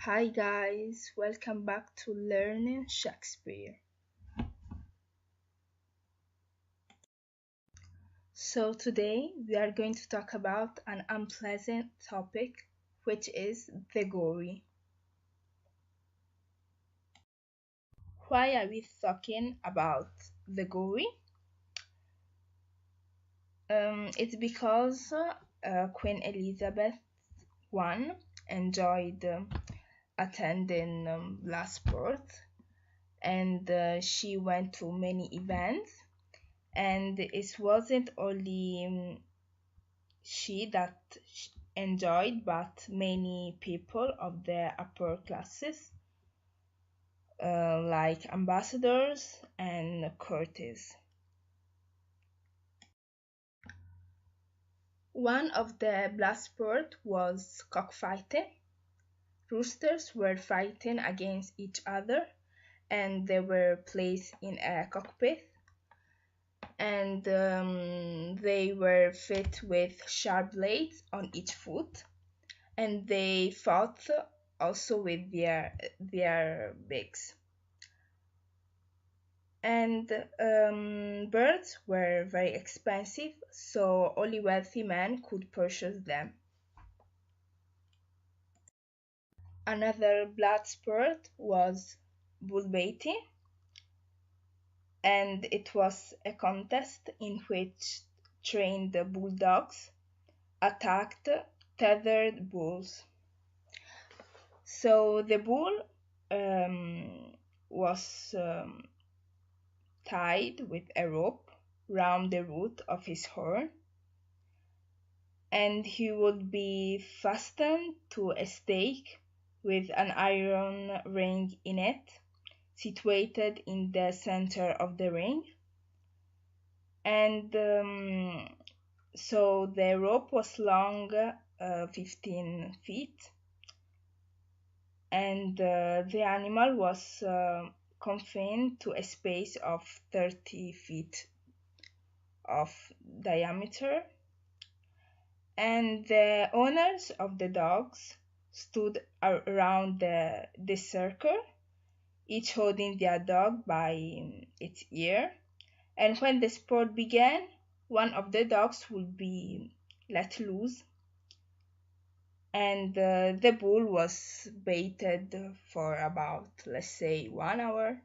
Hi guys, welcome back to Learning Shakespeare. So today we are going to talk about an unpleasant topic, which is the Gory. Why are we talking about the Gory? It's because Queen Elizabeth I enjoyed attending Blacksport, and she went to many events, and it wasn't only she that enjoyed, but many people of the upper classes, like ambassadors and courtiers. One of the blast sport was cockfighting. Roosters were fighting against each other, and they were placed in a cockpit, and they were fit with sharp blades on each foot, and they fought also with their beaks. And birds were very expensive, so only wealthy men could purchase them. Another blood sport was bull baiting, and it was a contest in which trained bulldogs attacked tethered bulls. So the bull was tied with a rope round the root of his horn, and he would be fastened to a stake with an iron ring in it, situated in the center of the ring. And so the rope was long 15 feet, and the animal was confined to a space of 30 feet of diameter, and the owners of the dogs stood around the circle, each holding their dog by its ear, and when the sport began, one of the dogs would be let loose, and the bull was baited for about, let's say, 1 hour.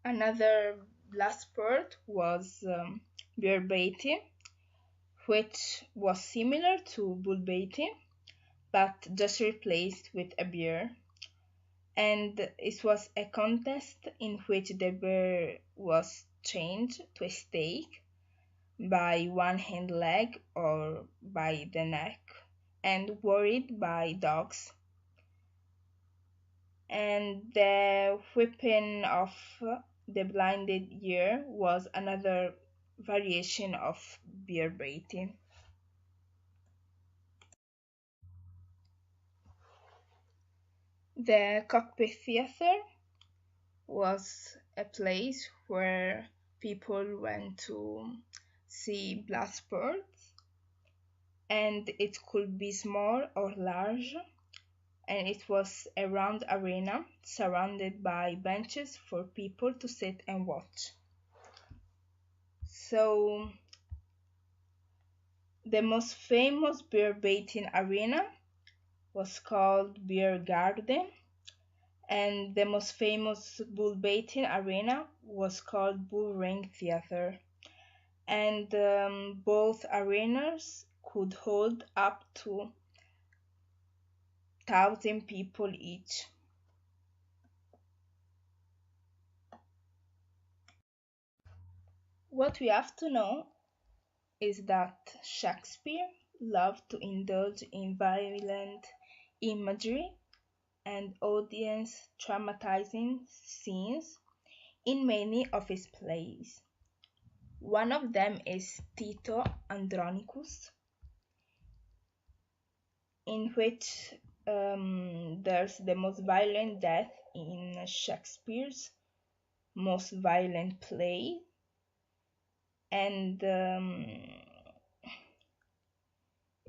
Another last sport was bear baiting, which was similar to bull baiting, but just replaced with a bear. And it was a contest in which the bear was chained to a stake by one hind leg or by the neck and worried by dogs. And the whipping of the blinded ear was another variation of bear baiting. The cockpit theater was a place where people went to see blood sports, and it could be small or large, and it was a round arena surrounded by benches for people to sit and watch. So the most famous bear baiting arena was called Beer Garden, and the most famous bull baiting arena was called Bull Ring Theater. And both arenas could hold up to 1,000 people each. What we have to know is that Shakespeare loved to indulge in violent imagery and audience traumatizing scenes in many of his plays. One of them is Tito Andronicus, in which there's the most violent death in Shakespeare's most violent play, and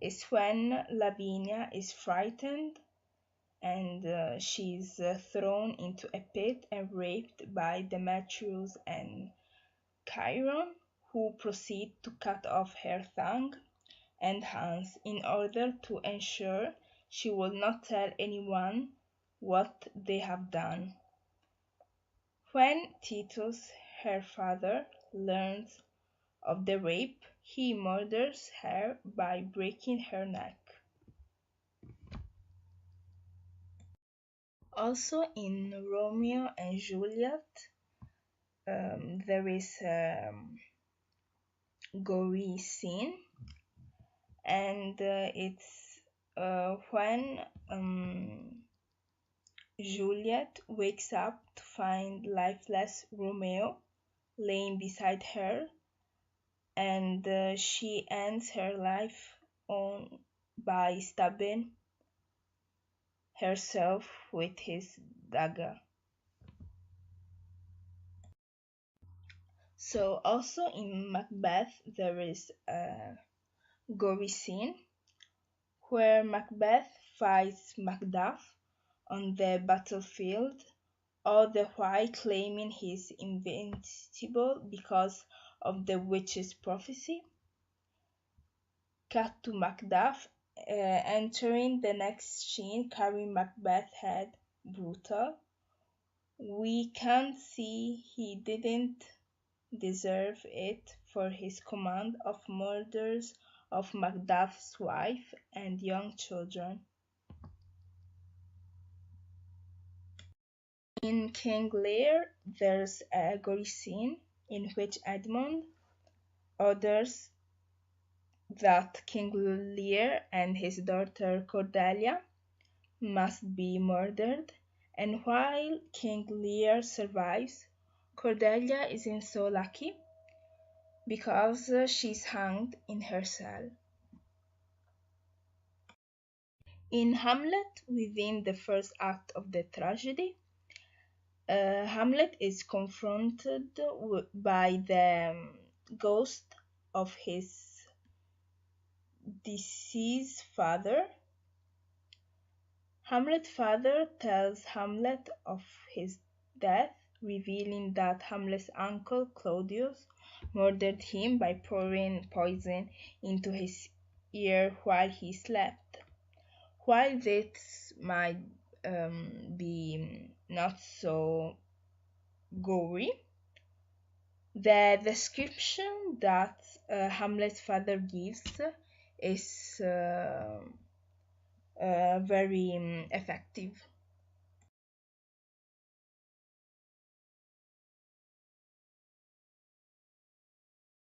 is when Lavinia is frightened and she's thrown into a pit and raped by Demetrius and Chiron, who proceed to cut off her tongue and hands in order to ensure she will not tell anyone what they have done. When Titus, her father, learns of the rape, he murders her by breaking her neck. Also in Romeo and Juliet, there is a gory scene, and it's when Juliet wakes up to find lifeless Romeo laying beside her, and she ends her life by stabbing herself with his dagger. So also in Macbeth there is a gory scene where Macbeth fights Macduff on the battlefield, all the while claiming he's invincible because of the witch's prophecy. Cut to Macduff entering the next scene carrying Macbeth's head, brutal. We can see he didn't deserve it for his command of murders of Macduff's wife and young children. In King Lear, there's a gory scene in which Edmund orders that King Lear and his daughter Cordelia must be murdered, and while King Lear survives, Cordelia isn't so lucky because she's hanged in her cell. In Hamlet, within the first act of the tragedy, Hamlet is confronted by the ghost of his deceased father. Hamlet's father tells Hamlet of his death, revealing that Hamlet's uncle Claudius murdered him by pouring poison into his ear while he slept. While this might be not so gory, the description that Hamlet's father gives is very effective.